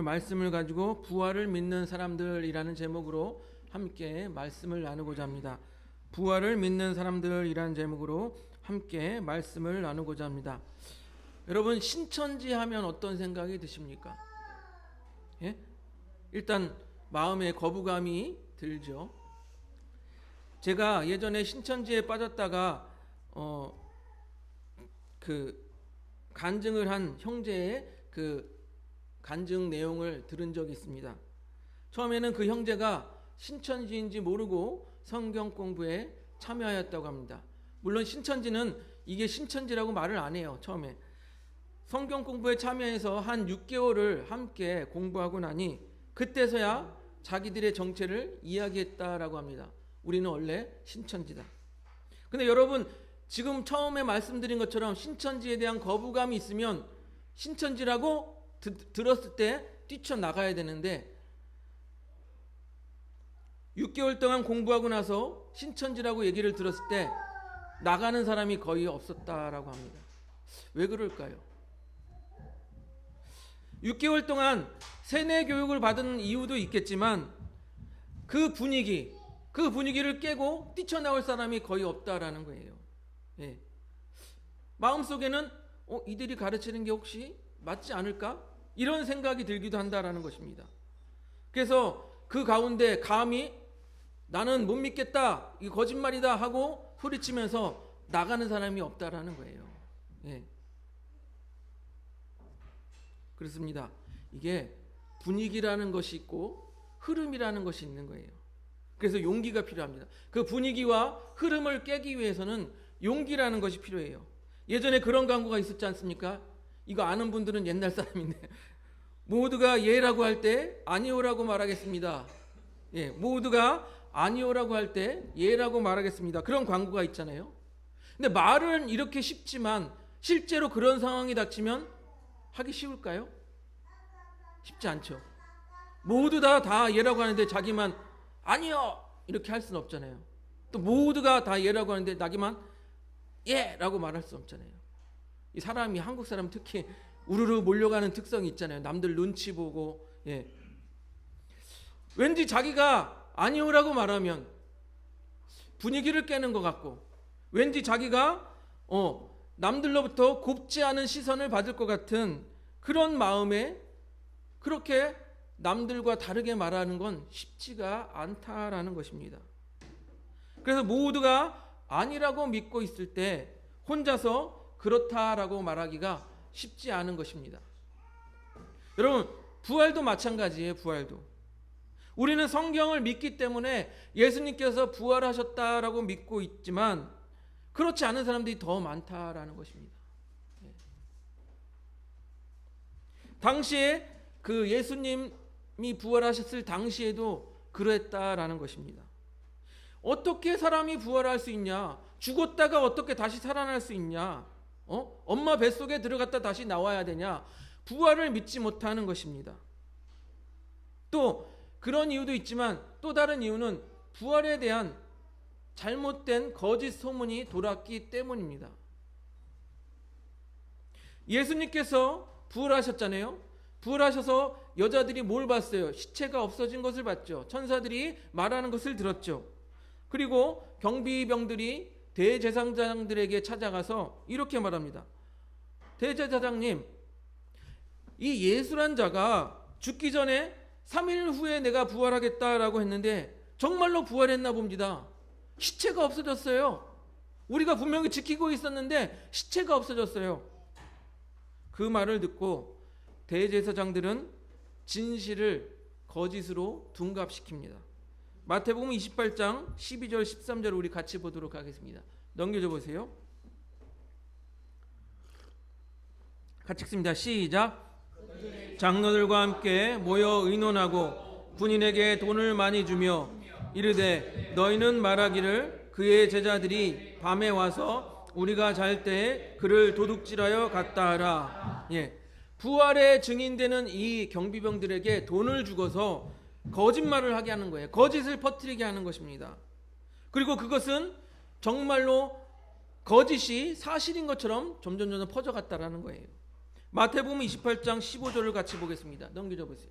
말씀을 가지고 부활을 믿는 사람들이라는 제목으로 함께 말씀을 나누고자 합니다. 부활을 믿는 사람들이라는 제목으로 함께 말씀을 나누고자 합니다. 여러분, 신천지 하면 어떤 생각이 드십니까? 예? 일단 마음에 거부감이 들죠. 제가 예전에 신천지에 빠졌다가 간증을 한 형제의 간증 내용을 들은 적이 있습니다. 처음에는 그 형제가 신천지인지 모르고 성경 공부에 참여하였다고 합니다. 물론 신천지는 이게 신천지라고 말을 안 해요. 처음에 성경 공부에 참여해서 한 6개월을 함께 공부하고 나니 그때서야 자기들의 정체를 이야기했다라고 합니다. 우리는 원래 신천지다. 근데 여러분, 지금 처음에 말씀드린 것처럼 신천지에 대한 거부감이 있으면 신천지라고 들었을 때 뛰쳐나가야 되는데 6개월 동안 공부하고 나서 신천지라고 얘기를 들었을 때 나가는 사람이 거의 없었다라고 합니다. 왜 그럴까요? 6개월 동안 세뇌 교육을 받은 이유도 있겠지만 그 분위기를 깨고 뛰쳐나올 사람이 거의 없다라는 거예요. 예. 마음속에는 이들이 가르치는 게 혹시 맞지 않을까? 이런 생각이 들기도 한다라는 것입니다. 그래서 그 가운데 감히 나는 못 믿겠다, 이거 거짓말이다 하고 소리치면서 나가는 사람이 없다라는 거예요. 예. 그렇습니다. 이게 분위기라는 것이 있고 흐름이라는 것이 있는 거예요. 그래서 용기가 필요합니다. 그 분위기와 흐름을 깨기 위해서는 용기라는 것이 필요해요. 예전에 그런 광고가 있었지 않습니까? 이거 아는 분들은 옛날 사람인데 모두가 예라고 할 때 아니오라고 말하겠습니다. 예, 모두가 아니오라고 할 때 예라고 말하겠습니다. 그런 광고가 있잖아요. 근데 말은 이렇게 쉽지만 실제로 그런 상황이 닥치면 하기 쉬울까요? 쉽지 않죠. 모두 다 예라고 하는데 자기만 아니요 이렇게 할 수는 없잖아요. 또 모두가 다 예라고 하는데 자기만 예라고 말할 수 없잖아요. 이 사람이, 한국 사람 특히 우르르 몰려가는 특성이 있잖아요. 남들 눈치 보고. 예. 왠지 자기가 아니오라고 말하면 분위기를 깨는 것 같고, 왠지 자기가 남들로부터 곱지 않은 시선을 받을 것 같은 그런 마음에 그렇게 남들과 다르게 말하는 건 쉽지가 않다라는 것입니다. 그래서 모두가 아니라고 믿고 있을 때 혼자서 그렇다라고 말하기가 쉽지 않은 것입니다. 여러분, 부활도 마찬가지예요. 부활도. 우리는 성경을 믿기 때문에 예수님께서 부활하셨다라고 믿고 있지만 그렇지 않은 사람들이 더 많다라는 것입니다. 당시에 그 예수님이 부활하셨을 당시에도 그랬다라는 것입니다. 어떻게 사람이 부활할 수 있냐? 죽었다가 어떻게 다시 살아날 수 있냐? 엄마 뱃속에 들어갔다 다시 나와야 되냐? 부활을 믿지 못하는 것입니다. 또 그런 이유도 있지만 또 다른 이유는 부활에 대한 잘못된 거짓 소문이 돌았기 때문입니다. 예수님께서 부활하셨잖아요. 부활하셔서 여자들이 뭘 봤어요? 시체가 없어진 것을 봤죠. 천사들이 말하는 것을 들었죠. 그리고 경비병들이 대제사장들에게 찾아가서 이렇게 말합니다. 대제사장님, 이 예수란 자가 죽기 전에 3일 후에 내가 부활하겠다라고 했는데 정말로 부활했나 봅니다. 시체가 없어졌어요. 우리가 분명히 지키고 있었는데 시체가 없어졌어요. 그 말을 듣고 대제사장들은 진실을 거짓으로 둔갑시킵니다. 마태복음 28장 12절 13절 우리 같이 보도록 하겠습니다. 넘겨줘 보세요. 같이 읽습니다. 시작. 장로들과 함께 모여 의논하고 군인에게 돈을 많이 주며 이르되 너희는 말하기를 그의 제자들이 밤에 와서 우리가 잘 때에 그를 도둑질하여 갔다 하라. 예. 부활의 증인되는 이 경비병들에게 돈을 주고서 거짓말을 하게 하는 거예요. 거짓을 퍼뜨리게 하는 것입니다. 그리고 그것은 정말로 거짓이 사실인 것처럼 점점 퍼져갔다라는 거예요. 마태복음 28장 15절을 같이 보겠습니다. 넘겨줘 보세요.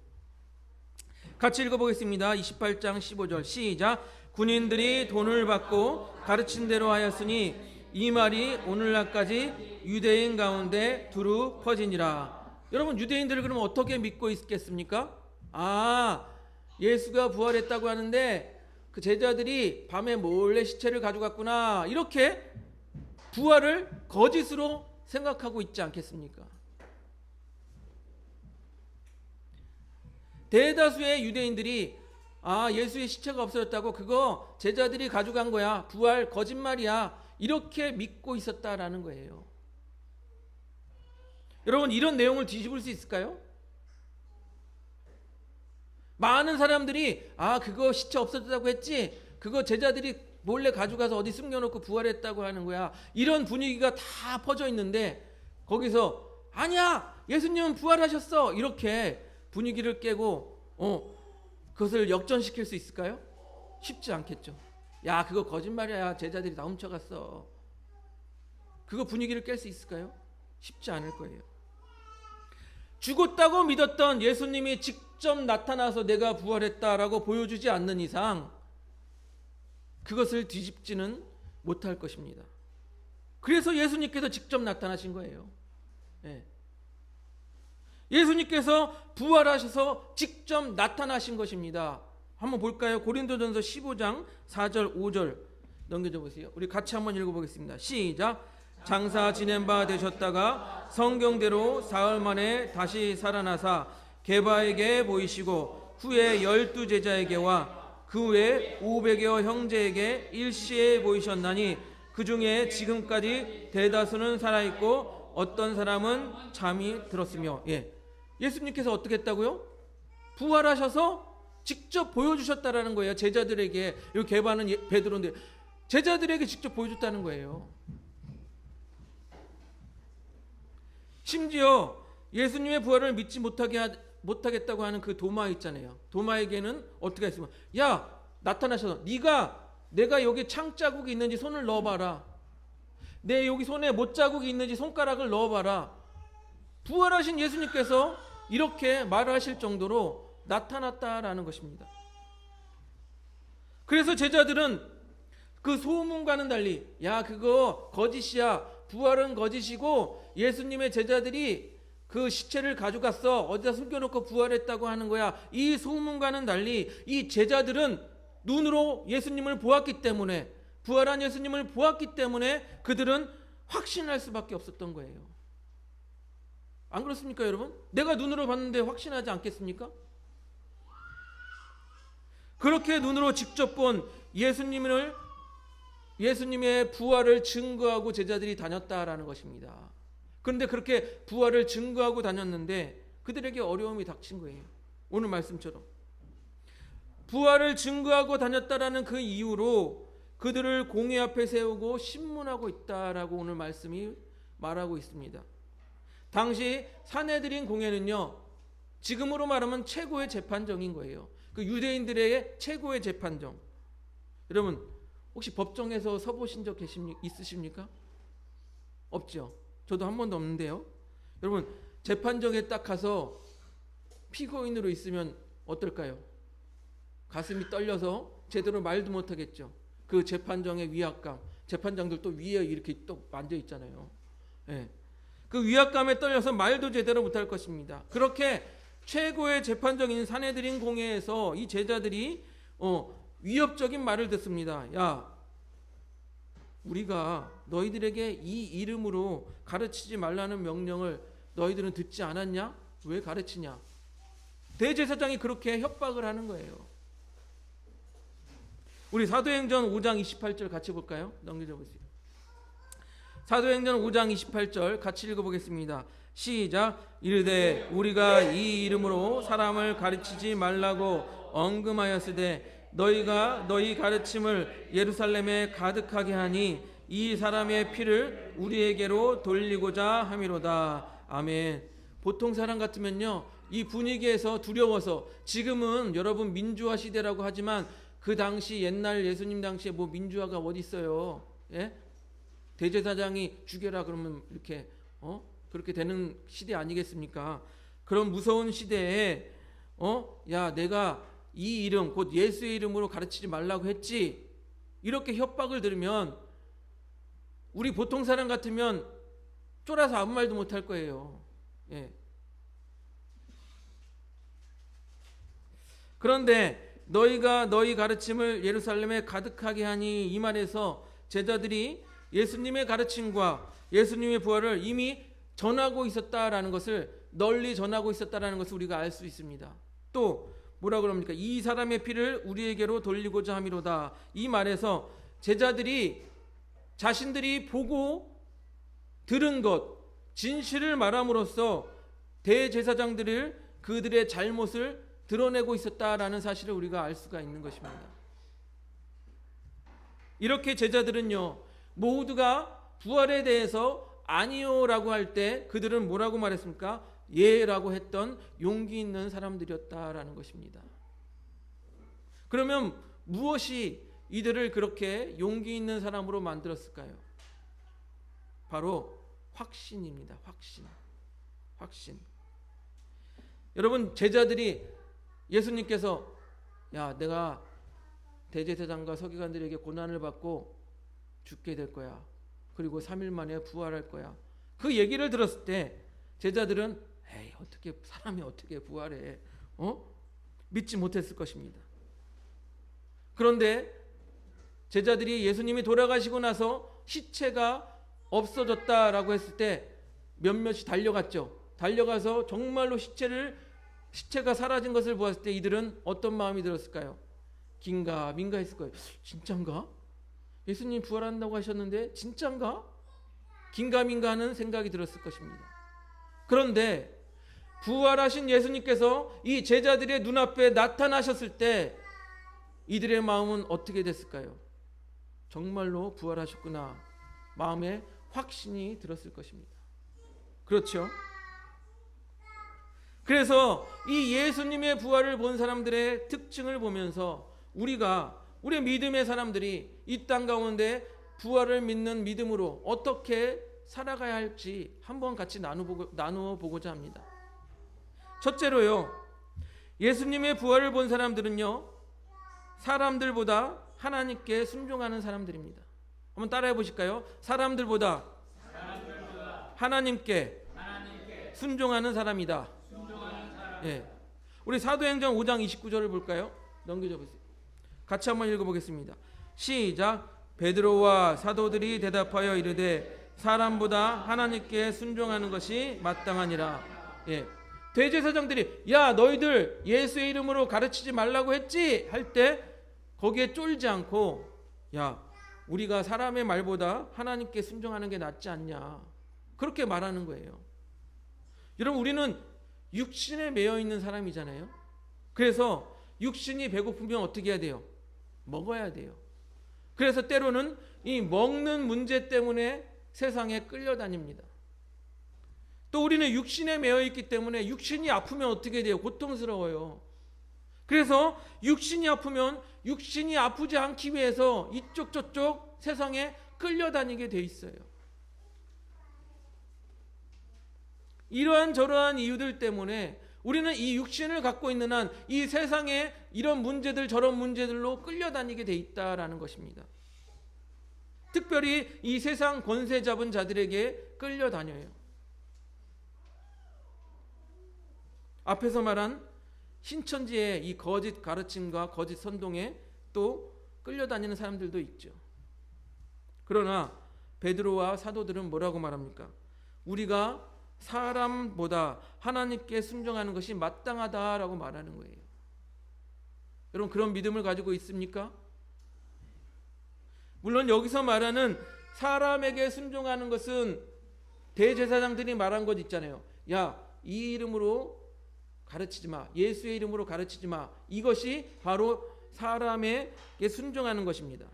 같이 읽어보겠습니다. 28장 15절 시작. 군인들이 돈을 받고 가르친 대로 하였으니 이 말이 오늘날까지 유대인 가운데 두루 퍼지니라. 여러분, 유대인들을 그러면 어떻게 믿고 있겠습니까? 예수가 부활했다고 하는데 그 제자들이 밤에 몰래 시체를 가져갔구나, 이렇게 부활을 거짓으로 생각하고 있지 않겠습니까? 대다수의 유대인들이 예수의 시체가 없어졌다고, 그거 제자들이 가져간 거야, 부활 거짓말이야, 이렇게 믿고 있었다라는 거예요. 여러분, 이런 내용을 뒤집을 수 있을까요? 많은 사람들이 그거 시체 없어졌다고 했지, 그거 제자들이 몰래 가져가서 어디 숨겨놓고 부활했다고 하는 거야, 이런 분위기가 다 퍼져 있는데 거기서 아니야, 예수님은 부활하셨어, 이렇게 분위기를 깨고 그것을 역전시킬 수 있을까요? 쉽지 않겠죠. 야, 그거 거짓말이야, 제자들이 다 훔쳐갔어. 그거 분위기를 깰 수 있을까요? 쉽지 않을 거예요. 죽었다고 믿었던 예수님이 직접 나타나서 내가 부활했다라고 보여주지 않는 이상 그것을 뒤집지는 못할 것입니다. 그래서 예수님께서 직접 나타나신 거예요. 예수님께서 부활하셔서 직접 나타나신 것입니다. 한번 볼까요? 고린도전서 15장 4절 5절 넘겨줘 보세요. 우리 같이 한번 읽어보겠습니다. 시작. 장사 지낸 바 되셨다가 성경대로 사흘 만에 다시 살아나사 게바에게 보이시고 후에 12 제자에게와 그 외 500여 형제에게 일시에 보이셨나니 그 중에 지금까지 대다수는 살아있고 어떤 사람은 잠이 들었으며. 예수님께서 어떻게 했다고요? 부활하셔서 직접 보여주셨다라는 거예요. 제자들에게. 여기 게바는 베드로인데 제자들에게 직접 보여줬다는 거예요. 심지어 예수님의 부활을 믿지 못하겠다고 하는 그 도마 있잖아요. 도마에게는 어떻게 했으면, 야, 나타나셔서 내가 여기 창자국이 있는지 손을 넣어봐라. 내 여기 손에 못자국이 있는지 손가락을 넣어봐라. 부활하신 예수님께서 이렇게 말하실 정도로 나타났다라는 것입니다. 그래서 제자들은 그 소문과는 달리, 야, 그거 거짓이야, 부활은 거짓이고 예수님의 제자들이 그 시체를 가져갔어, 어디다 숨겨놓고 부활했다고 하는 거야, 이 소문과는 달리 이 제자들은 눈으로 예수님을 보았기 때문에, 부활한 예수님을 보았기 때문에 그들은 확신할 수밖에 없었던 거예요. 안 그렇습니까, 여러분? 내가 눈으로 봤는데 확신하지 않겠습니까? 그렇게 눈으로 직접 본 예수님의 부활을 증거하고 제자들이 다녔다라는 것입니다. 그런데 그렇게 부활을 증거하고 다녔는데 그들에게 어려움이 닥친 거예요. 오늘 말씀처럼 부활을 증거하고 다녔다라는 그 이유로 그들을 공회 앞에 세우고 신문하고 있다라고 오늘 말씀이 말하고 있습니다. 당시 산헤드린 공회는요, 지금으로 말하면 최고의 재판정인 거예요. 그 유대인들의 최고의 재판정. 여러분, 혹시 법정에서 서보신 적 있으십니까? 없죠. 저도 한 번도 없는데요. 여러분, 재판정에 딱 가서 피고인으로 있으면 어떨까요? 가슴이 떨려서 제대로 말도 못하겠죠. 그 재판정의 위압감. 재판장들 또 위에 이렇게 또 앉아 있잖아요. 그 위압감에 떨려서 말도 제대로 못할 것입니다. 그렇게 최고의 재판정인 산헤드린 공회에서 이 제자들이 위협적인 말을 듣습니다. 야, 우리가 너희들에게 이 이름으로 가르치지 말라는 명령을 너희들은 듣지 않았냐? 왜 가르치냐? 대제사장이 그렇게 협박을 하는 거예요. 우리 사도행전 5장 28절 같이 볼까요? 넘겨줘 보세요. 사도행전 5장 28절 같이 읽어보겠습니다. 시작. 이르되 우리가 이 이름으로 사람을 가르치지 말라고 언금하였으되 너희가 너희 가르침을 예루살렘에 가득하게 하니 이 사람의 피를 우리에게로 돌리고자 함이로다. 아멘. 보통 사람 같으면요, 이 분위기에서 두려워서, 지금은 여러분 민주화 시대라고 하지만 그 당시 옛날 예수님 당시에 뭐 민주화가 어디 있어요? 대제사장이 죽여라 그러면 이렇게 그렇게 되는 시대 아니겠습니까? 그런 무서운 시대에 야, 내가 이 이름 곧 예수의 이름으로 가르치지 말라고 했지, 이렇게 협박을 들으면 우리 보통 사람 같으면 쫄아서 아무 말도 못할 거예요. 예. 그런데 너희가 너희 가르침을 예루살렘에 가득하게 하니, 이 말에서 제자들이 예수님의 가르침과 예수님의 부활을 이미 전하고 있었다라는 것을, 널리 전하고 있었다라는 것을 우리가 알 수 있습니다. 또 뭐라 그럽니까? 이 사람의 피를 우리에게로 돌리고자 함이로다. 이 말에서 제자들이 자신들이 보고 들은 것, 진실을 말함으로써 대제사장들을 그들의 잘못을 드러내고 있었다라는 사실을 우리가 알 수가 있는 것입니다. 이렇게 제자들은요, 모두가 부활에 대해서 아니요라고 할 때 그들은 뭐라고 말했습니까? 예라고 했던 용기 있는 사람들이었다라는 것입니다. 그러면 무엇이 이들을 그렇게 용기 있는 사람으로 만들었을까요? 바로 확신입니다. 확신. 여러분, 제자들이 예수님께서 야, 내가 대제사장과 서기관들에게 고난을 받고 죽게 될 거야, 그리고 3일 만에 부활할 거야, 그 얘기를 들었을 때 제자들은 에이, 어떻게 사람이 어떻게 부활해? 믿지 못했을 것입니다. 그런데 제자들이 예수님이 돌아가시고 나서 시체가 없어졌다라고 했을 때 몇몇이 달려갔죠. 달려가서 정말로 시체가 사라진 것을 보았을 때 이들은 어떤 마음이 들었을까요? 긴가민가 했을 거예요. 진짠가? 예수님 부활한다고 하셨는데 진짠가? 긴가민가 하는 생각이 들었을 것입니다. 그런데 부활하신 예수님께서 이 제자들의 눈앞에 나타나셨을 때 이들의 마음은 어떻게 됐을까요? 정말로 부활하셨구나, 마음에 확신이 들었을 것입니다. 그렇죠? 그래서 이 예수님의 부활을 본 사람들의 특징을 보면서 우리 믿음의 사람들이 이 땅 가운데 부활을 믿는 믿음으로 어떻게 살아가야 할지 한번 같이 나누어 보고자 합니다. 첫째로요, 예수님의 부활을 본 사람들은요, 사람들보다 하나님께 순종하는 사람들입니다. 한번 따라해 보실까요? 사람들보다 하나님께 순종하는 사람이다. 예. 우리 사도행전 5장 29절을 볼까요? 넘겨줘 보세요. 같이 한번 읽어보겠습니다. 시작. 베드로와 사도들이 대답하여 이르되 사람보다 하나님께 순종하는 것이 마땅하니라. 예. 대제사장들이 야, 너희들 예수의 이름으로 가르치지 말라고 했지 할 때 거기에 쫄지 않고 야, 우리가 사람의 말보다 하나님께 순종하는 게 낫지 않냐, 그렇게 말하는 거예요. 여러분, 우리는 육신에 매여 있는 사람이잖아요. 그래서 육신이 배고프면 어떻게 해야 돼요? 먹어야 돼요. 그래서 때로는 이 먹는 문제 때문에 세상에 끌려다닙니다. 또 우리는 육신에 매여 있기 때문에 육신이 아프면 어떻게 돼요? 고통스러워요. 그래서 육신이 아프면 육신이 아프지 않기 위해서 이쪽 저쪽 세상에 끌려다니게 돼 있어요. 이러한 저러한 이유들 때문에 우리는 이 육신을 갖고 있는 한 이 세상에 이런 문제들 저런 문제들로 끌려다니게 돼 있다라는 것입니다. 특별히 이 세상 권세 잡은 자들에게 끌려다녀요. 앞에서 말한 신천지의 이 거짓 가르침과 거짓 선동에 또 끌려다니는 사람들도 있죠. 그러나 베드로와 사도들은 뭐라고 말합니까? 우리가 사람보다 하나님께 순종하는 것이 마땅하다라고 말하는 거예요. 여러분, 그런 믿음을 가지고 있습니까? 물론 여기서 말하는 사람에게 순종하는 것은 대제사장들이 말한 것 있잖아요. 야, 이 이름으로 가르치지 마, 예수의 이름으로 가르치지 마, 이것이 바로 사람에게 순종하는 것입니다.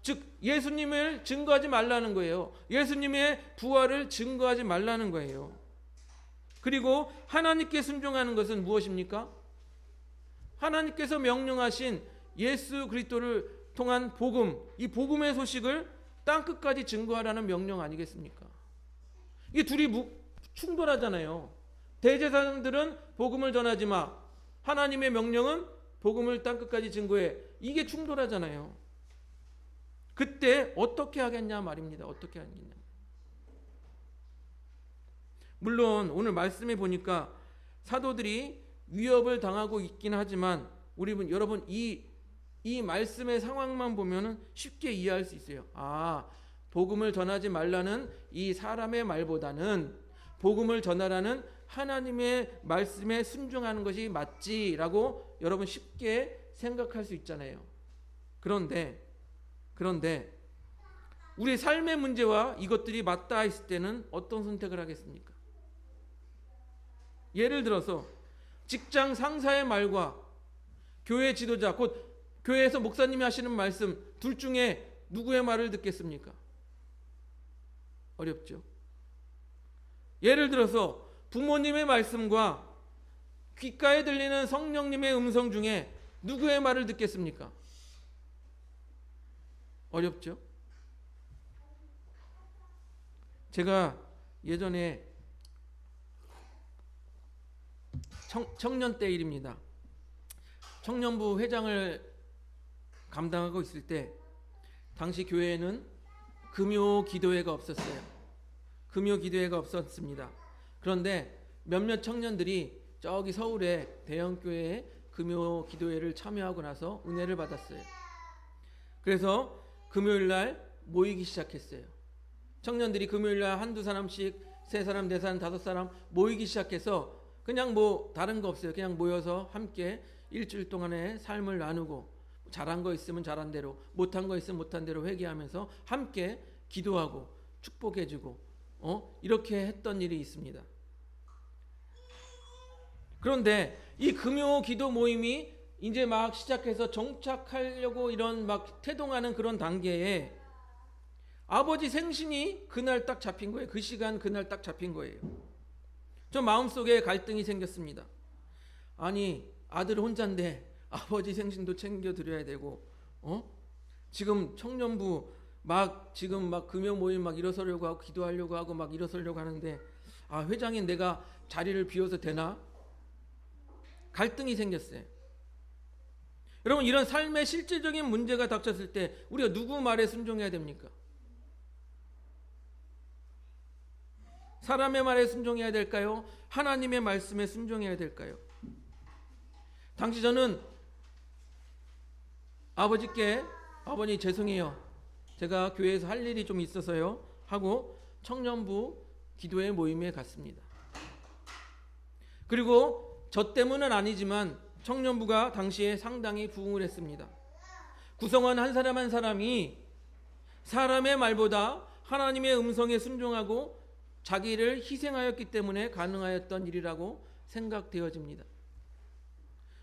즉 예수님을 증거하지 말라는 거예요. 예수님의 부활을 증거하지 말라는 거예요. 그리고 하나님께 순종하는 것은 무엇입니까? 하나님께서 명령하신 예수 그리스도를 통한 복음, 이 복음의 소식을 땅끝까지 증거하라는 명령 아니겠습니까? 이게 둘이 충돌하잖아요. 대제사장들은 복음을 전하지 마. 하나님의 명령은 복음을 땅끝까지 증거해. 이게 충돌하잖아요. 그때 어떻게 하겠냐 말입니다. 어떻게 하겠냐. 물론 오늘 말씀에 보니까 사도들이 위협을 당하고 있긴 하지만 여러분 이 말씀의 상황만 보면은 쉽게 이해할 수 있어요. 복음을 전하지 말라는 이 사람의 말보다는 복음을 전하라는 하나님의 말씀에 순종하는 것이 맞지라고 여러분 쉽게 생각할 수 있잖아요. 그런데 우리 삶의 문제와 이것들이 맞닿아 있을 때는 어떤 선택을 하겠습니까? 예를 들어서 직장 상사의 말과 교회 지도자, 곧 교회에서 목사님이 하시는 말씀 둘 중에 누구의 말을 듣겠습니까? 어렵죠. 예를 들어서 부모님의 말씀과 귓가에 들리는 성령님의 음성 중에 누구의 말을 듣겠습니까? 어렵죠. 제가 예전에 청년 때 일입니다. 청년부 회장을 감당하고 있을 때 당시 교회에는 금요 기도회가 없었어요. 금요 기도회가 없었습니다. 그런데 몇몇 청년들이 저기 서울의 대형 교회에 금요 기도회를 참여하고 나서 은혜를 받았어요. 그래서 금요일 날 모이기 시작했어요. 청년들이 금요일 날 한두 사람씩, 세 사람, 네 사람, 다섯 사람 모이기 시작해서 그냥 다른 거 없어요. 그냥 모여서 함께 일주일 동안의 삶을 나누고 잘한 거 있으면 잘한 대로, 못한 거 있으면 못한 대로 회개하면서 함께 기도하고 축복해주고 이렇게 했던 일이 있습니다. 그런데 이 금요 기도 모임이 이제 막 시작해서 정착하려고 이런 막 태동하는 그런 단계에 아버지 생신이 그날 딱 잡힌 거예요. 그 시간 그날 딱 잡힌 거예요. 저 마음속에 갈등이 생겼습니다. 아니 아들 혼자인데 아버지 생신도 챙겨드려야 되고 지금 청년부 지금 금요 모임 일어서려고 하고 기도하려고 하고 일어서려고 하는데 회장인 내가 자리를 비워서 되나? 갈등이 생겼어요. 여러분 이런 삶의 실질적인 문제가 닥쳤을 때 우리가 누구 말에 순종해야 됩니까? 사람의 말에 순종해야 될까요? 하나님의 말씀에 순종해야 될까요? 당시 저는 아버지께 아버님 죄송해요. 제가 교회에서 할 일이 좀 있어서요 하고 청년부 기도회 모임에 갔습니다. 그리고 저 때문은 아니지만 청년부가 당시에 상당히 부흥을 했습니다. 구성원 한 사람 한 사람이 사람의 말보다 하나님의 음성에 순종하고 자기를 희생하였기 때문에 가능하였던 일이라고 생각되어집니다.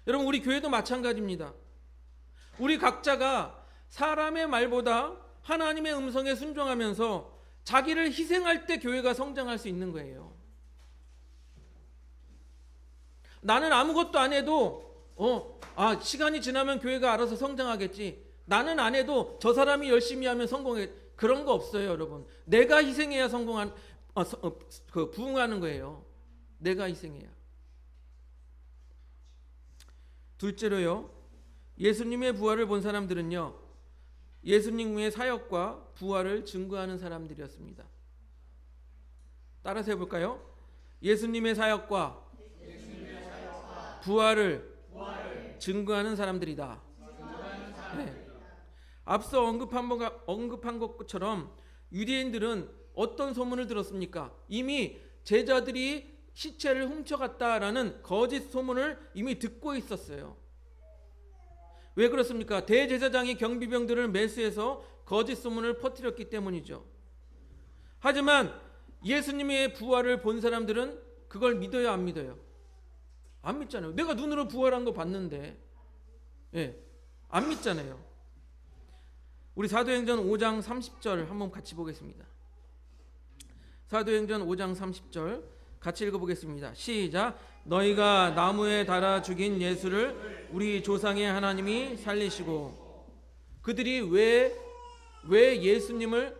여러분 우리 교회도 마찬가지입니다. 우리 각자가 사람의 말보다 하나님의 음성에 순종하면서 자기를 희생할 때 교회가 성장할 수 있는 거예요. 나는 아무것도 안 해도 시간이 지나면 교회가 알아서 성장하겠지. 나는 안 해도 저 사람이 열심히 하면 성공해. 그런 거 없어요, 여러분. 내가 희생해야 부흥하는 거예요. 내가 희생해야. 둘째로요, 예수님의 부활을 본 사람들은요, 예수님의 사역과 부활을 증거하는 사람들이었습니다. 따라서 해볼까요? 예수님의 사역과 부활을 증거하는 사람들이다. 네. 앞서 언급한 것처럼 유대인들은 어떤 소문을 들었습니까? 이미 제자들이 시체를 훔쳐갔다라는 거짓 소문을 이미 듣고 있었어요. 왜 그렇습니까? 대제사장이 경비병들을 매수해서 거짓 소문을 퍼뜨렸기 때문이죠. 하지만 예수님의 부활을 본 사람들은 그걸 믿어요, 안 믿어요? 안 믿잖아요. 내가 눈으로 부활한 거 봤는데. 안 믿잖아요. 우리 사도행전 5장 30절 한번 같이 보겠습니다. 사도행전 5장 30절 같이 읽어보겠습니다. 시작. 너희가 나무에 달아 죽인 예수를 우리 조상의 하나님이 살리시고. 그들이 왜 예수님을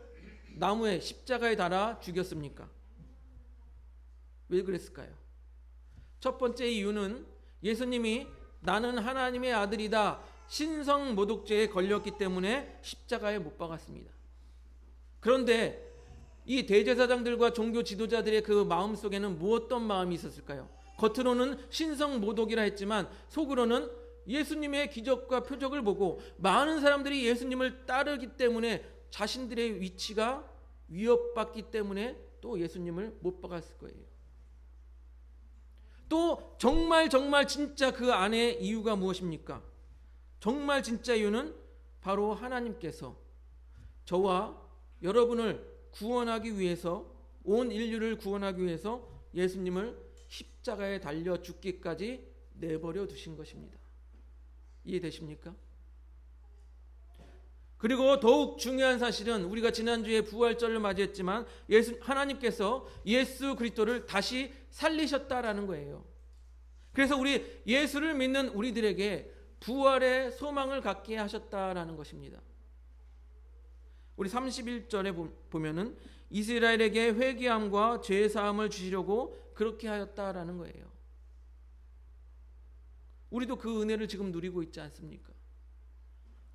나무에 십자가에 달아 죽였습니까? 왜 그랬을까요? 첫 번째 이유는 예수님이 나는 하나님의 아들이다 신성모독죄에 걸렸기 때문에 십자가에 못 박았습니다. 그런데 이 대제사장들과 종교 지도자들의 그 마음속에는 어떤 마음이 있었을까요? 겉으로는 신성모독이라 했지만 속으로는 예수님의 기적과 표적을 보고 많은 사람들이 예수님을 따르기 때문에 자신들의 위치가 위협받기 때문에 또 예수님을 못 박았을 거예요. 또 정말 진짜 그 안에 이유가 무엇입니까? 정말 진짜 이유는 바로 하나님께서 저와 여러분을 구원하기 위해서, 온 인류를 구원하기 위해서 예수님을 십자가에 달려 죽기까지 내버려 두신 것입니다. 이해되십니까? 그리고 더욱 중요한 사실은 우리가 지난주에 부활절을 맞이했지만 하나님께서 예수 그리스도를 다시 살리셨다라는 거예요. 그래서 우리 예수를 믿는 우리들에게 부활의 소망을 갖게 하셨다라는 것입니다. 우리 31절에 보면은 이스라엘에게 회개함과 죄 사함을 주시려고 그렇게 하였다라는 거예요. 우리도 그 은혜를 지금 누리고 있지 않습니까?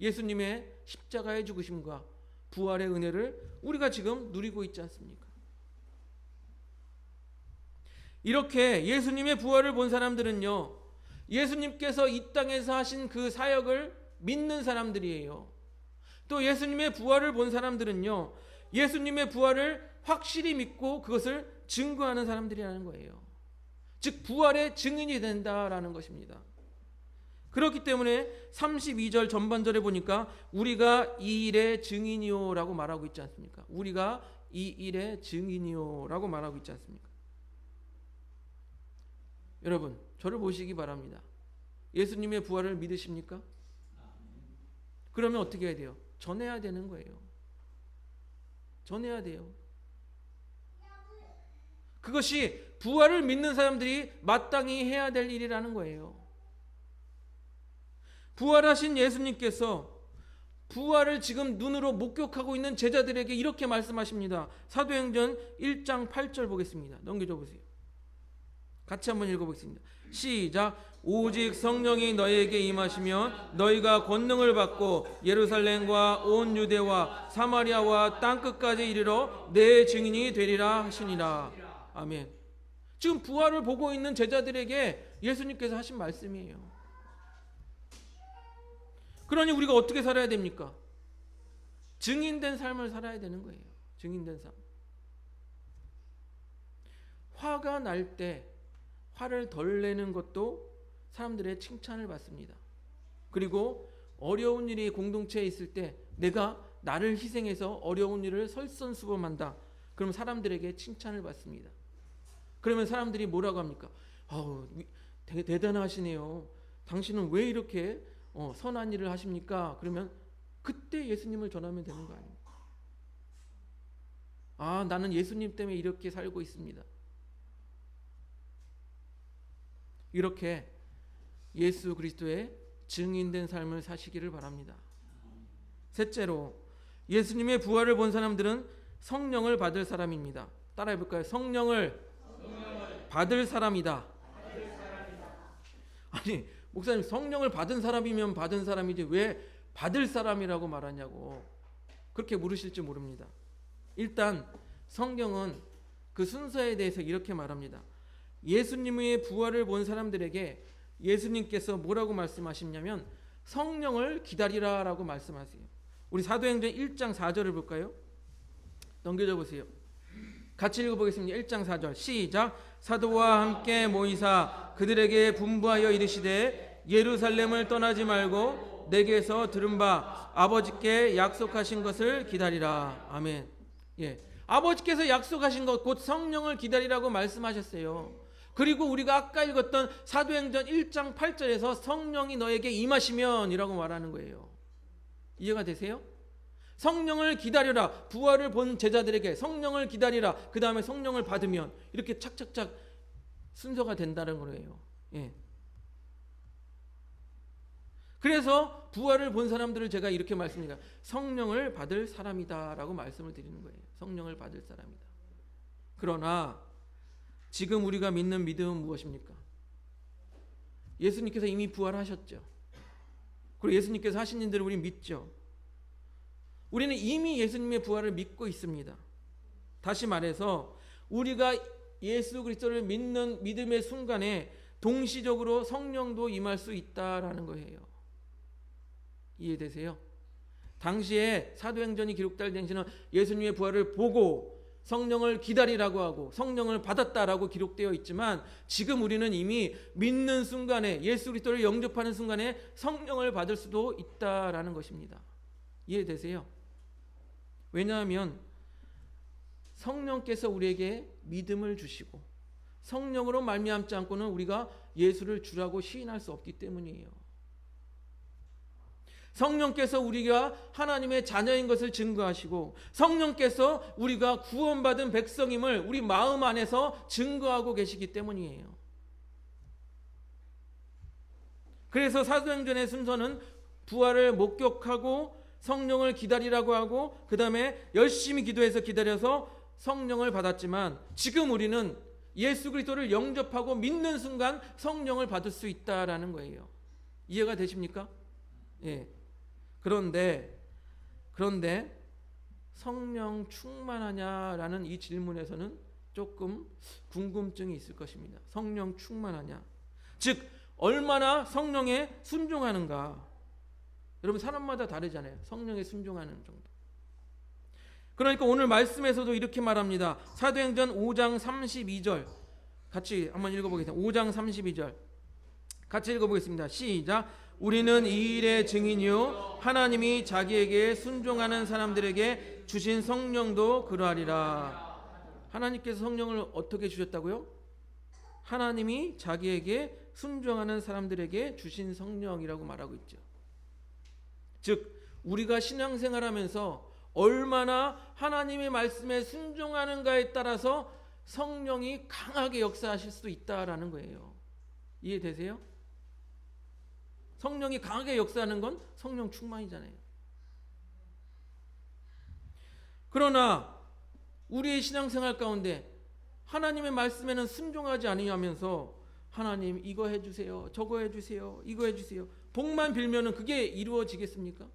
예수님의 십자가의 죽으심과 부활의 은혜를 우리가 지금 누리고 있지 않습니까? 이렇게 예수님의 부활을 본 사람들은요, 예수님께서 이 땅에서 하신 그 사역을 믿는 사람들이에요. 또 예수님의 부활을 본 사람들은요, 예수님의 부활을 확실히 믿고 그것을 증거하는 사람들이라는 거예요. 즉 부활의 증인이 된다라는 것입니다. 그렇기 때문에 32절 전반절에 보니까 우리가 이 일의 증인이요 라고 말하고 있지 않습니까? 우리가 이 일의 증인이요 라고 말하고 있지 않습니까? 여러분, 저를 보시기 바랍니다. 예수님의 부활을 믿으십니까? 그러면 어떻게 해야 돼요? 전해야 되는 거예요. 전해야 돼요. 그것이 부활을 믿는 사람들이 마땅히 해야 될 일이라는 거예요. 부활하신 예수님께서 부활을 지금 눈으로 목격하고 있는 제자들에게 이렇게 말씀하십니다. 사도행전 1장 8절 보겠습니다. 넘겨줘 보세요. 같이 한번 읽어보겠습니다. 시작. 오직 성령이 너희에게 임하시면 너희가 권능을 받고 예루살렘과 온 유대와 사마리아와 땅끝까지 이르러 내 증인이 되리라 하시니라. 아멘. 지금 부활을 보고 있는 제자들에게 예수님께서 하신 말씀이에요. 그러니 우리가 어떻게 살아야 됩니까? 증인된 삶을 살아야 되는 거예요. 증인된 삶. 화가 날 때 화를 덜 내는 것도 사람들의 칭찬을 받습니다. 그리고 어려운 일이 공동체에 있을 때 내가 나를 희생해서 어려운 일을 설선수범한다. 그럼 사람들에게 칭찬을 받습니다. 그러면 사람들이 뭐라고 합니까? 대단하시네요. 당신은 왜 이렇게 선한 일을 하십니까? 그러면 그때 예수님을 전하면 되는 거 아닙니까? 나는 예수님 때문에 이렇게 살고 있습니다. 이렇게 예수 그리스도의 증인된 삶을 사시기를 바랍니다. 셋째로, 예수님의 부활을 본 사람들은 성령을 받을 사람입니다. 따라해 볼까요? 성령을 받을 사람이다. 아니, 목사님, 성령을 받은 사람이면 받은 사람이지 왜 받을 사람이라고 말하냐고 그렇게 물으실지 모릅니다. 일단 성경은 그 순서에 대해서 이렇게 말합니다. 예수님의 부활을 본 사람들에게 예수님께서 뭐라고 말씀하시냐면 성령을 기다리라 라고 말씀하세요. 우리 사도행전 1장 4절을 볼까요? 넘겨줘 보세요. 같이 읽어보겠습니다. 1장 4절 시작. 사도와 함께 모이사 그들에게 분부하여 이르시되 예루살렘을 떠나지 말고 내게서 들은 바 아버지께 약속하신 것을 기다리라. 아멘. 예, 아버지께서 약속하신 것 곧 성령을 기다리라고 말씀하셨어요. 그리고 우리가 아까 읽었던 사도행전 1장 8절에서 성령이 너에게 임하시면 이라고 말하는 거예요. 이해가 되세요? 성령을 기다려라. 부활을 본 제자들에게 성령을 기다리라. 그 다음에 성령을 받으면 이렇게 착착착 순서가 된다는 거예요. 예. 그래서 부활을 본 사람들을 제가 이렇게 말씀드립니다. 성령을 받을 사람이다 라고 말씀을 드리는 거예요. 성령을 받을 사람이다. 그러나 지금 우리가 믿는 믿음은 무엇입니까? 예수님께서 이미 부활하셨죠. 그리고 예수님께서 하신 일들을 우리 믿죠. 우리는 이미 예수님의 부활을 믿고 있습니다. 다시 말해서 우리가 예수 그리스도를 믿는 믿음의 순간에 동시적으로 성령도 임할 수 있다라는 거예요. 이해되세요? 당시에 사도행전이 기록될 당시는 예수님의 부활을 보고 성령을 기다리라고 하고 성령을 받았다라고 기록되어 있지만 지금 우리는 이미 믿는 순간에 예수 그리스도를 영접하는 순간에 성령을 받을 수도 있다라는 것입니다. 이해되세요? 왜냐하면 성령께서 우리에게 믿음을 주시고 성령으로 말미암지 않고는 우리가 예수를 주라고 시인할 수 없기 때문이에요. 성령께서 우리가 하나님의 자녀인 것을 증거하시고 성령께서 우리가 구원받은 백성임을 우리 마음 안에서 증거하고 계시기 때문이에요. 그래서 사도행전의 순서는 부활을 목격하고 성령을 기다리라고 하고 그 다음에 열심히 기도해서 기다려서 성령을 받았지만 지금 우리는 예수 그리스도를 영접하고 믿는 순간 성령을 받을 수 있다라는 거예요. 이해가 되십니까? 예. 그런데 성령 충만하냐라는 이 질문에서는 조금 궁금증이 있을 것입니다. 성령 충만하냐? 즉 얼마나 성령에 순종하는가? 여러분 사람마다 다르잖아요. 성령에 순종하는 정도. 그러니까 오늘 말씀에서도 이렇게 말합니다. 사도행전 5장 32절 같이 한번 읽어보겠습니다. 5장 32절 같이 읽어보겠습니다. 시작. 우리는 이 일의 증인이요 하나님이 자기에게 순종하는 사람들에게 주신 성령도 그러하리라. 하나님께서 성령을 어떻게 주셨다고요? 하나님이 자기에게 순종하는 사람들에게 주신 성령이라고 말하고 있죠. 즉 우리가 신앙생활하면서 얼마나 하나님의 말씀에 순종하는가에 따라서 성령이 강하게 역사하실 수도 있다라는 거예요. 이해되세요? 성령이 강하게 역사하는 건 성령 충만이잖아요. 그러나 우리의 신앙생활 가운데 하나님의 말씀에는 순종하지 아니하면서 하나님 이거 해주세요, 저거 해주세요, 이거 해주세요 복만 빌면은 그게 이루어지겠습니까?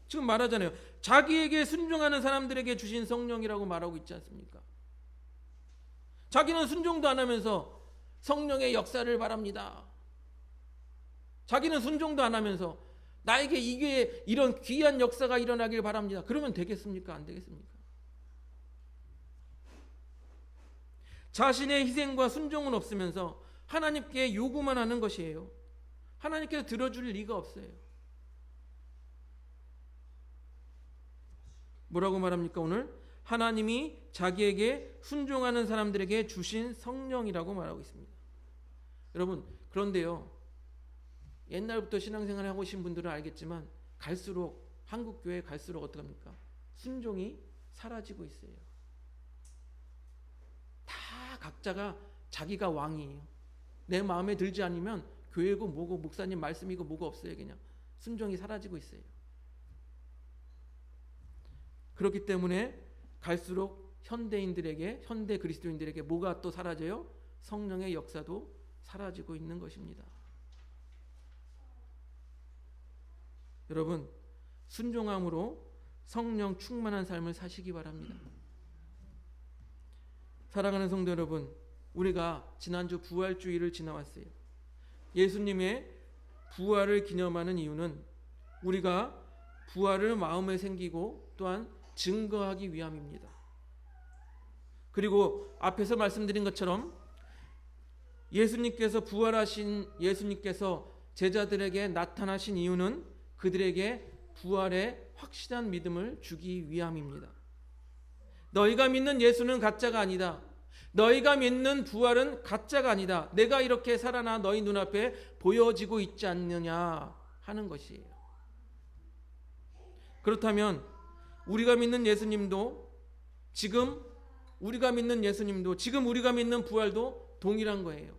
지금 말하잖아요. 자기에게 순종하는 사람들에게 주신 성령이라고 말하고 있지 않습니까? 자기는 순종도 안 하면서 성령의 역사를 바랍니다. 자기는 순종도 안 하면서 나에게 이게 이런 귀한 역사가 일어나길 바랍니다. 그러면 되겠습니까? 안 되겠습니까? 자신의 희생과 순종은 없으면서 하나님께 요구만 하는 것이에요. 하나님께서 들어줄 리가 없어요. 뭐라고 말합니까? 오늘 하나님이 자기에게 순종하는 사람들에게 주신 성령이라고 말하고 있습니다. 여러분 그런데요, 옛날부터 신앙생활을 하고 계신 분들은 알겠지만 갈수록 한국교회 갈수록 어떡합니까? 순종이 사라지고 있어요. 다 각자가 자기가 왕이에요. 내 마음에 들지 않으면 교회고 뭐고 목사님 말씀이고 뭐가 없어요. 그냥 순종이 사라지고 있어요. 그렇기 때문에 갈수록 현대인들에게, 현대 그리스도인들에게 뭐가 또 사라져요? 성령의 역사도 사라지고 있는 것입니다. 여러분 순종함으로 성령 충만한 삶을 사시기 바랍니다. 사랑하는 성도 여러분, 우리가 지난주 부활주일을 지나왔어요. 예수님의 부활을 기념하는 이유는 우리가 부활을 마음에 생기고 또한 증거하기 위함입니다. 그리고 앞에서 말씀드린 것처럼 예수님께서 부활하신 예수님께서 제자들에게 나타나신 이유는 그들에게 부활의 확실한 믿음을 주기 위함입니다. 너희가 믿는 예수는 가짜가 아니다. 너희가 믿는 부활은 가짜가 아니다. 내가 이렇게 살아나 너희 눈앞에 보여지고 있지 않느냐 하는 것이에요. 그렇다면 우리가 믿는 예수님도 지금 우리가 믿는 부활도 동일한 거예요.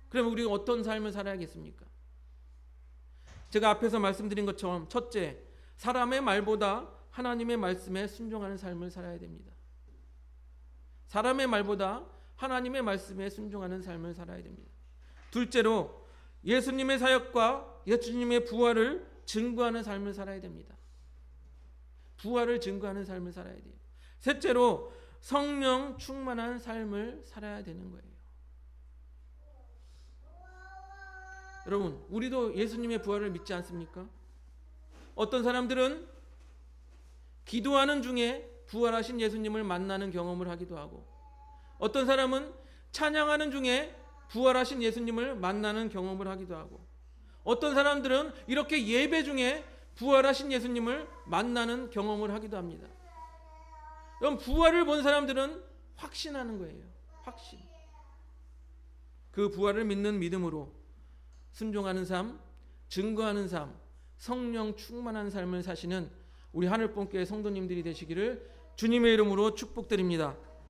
그럼 우리가 어떤 삶을 살아야겠습니까? 제가 앞에서 말씀드린 것처럼 첫째, 사람의 말보다 하나님의 말씀에 순종하는 삶을 살아야 됩니다. 사람의 말보다 하나님의 말씀에 순종하는 삶을 살아야 됩니다. 둘째로 예수님의 사역과 예수님의 부활을 증거하는 삶을 살아야 됩니다. 부활을 증거하는 삶을 살아야 돼요. 셋째로 성령 충만한 삶을 살아야 되는 거예요. 여러분, 우리도 예수님의 부활을 믿지 않습니까? 어떤 사람들은 기도하는 중에 부활하신 예수님을 만나는 경험을 하기도 하고, 어떤 사람은 찬양하는 중에 부활하신 예수님을 만나는 경험을 하기도 하고, 어떤 사람들은 이렇게 예배 중에 부활하신 예수님을 만나는 경험을 하기도 합니다. 그럼 부활을 본 사람들은 확신하는 거예요. 확신. 그 부활을 믿는 믿음으로 순종하는 삶, 증거하는 삶, 성령 충만한 삶을 사시는 우리 하늘본교회 성도님들이 되시기를 주님의 이름으로 축복드립니다.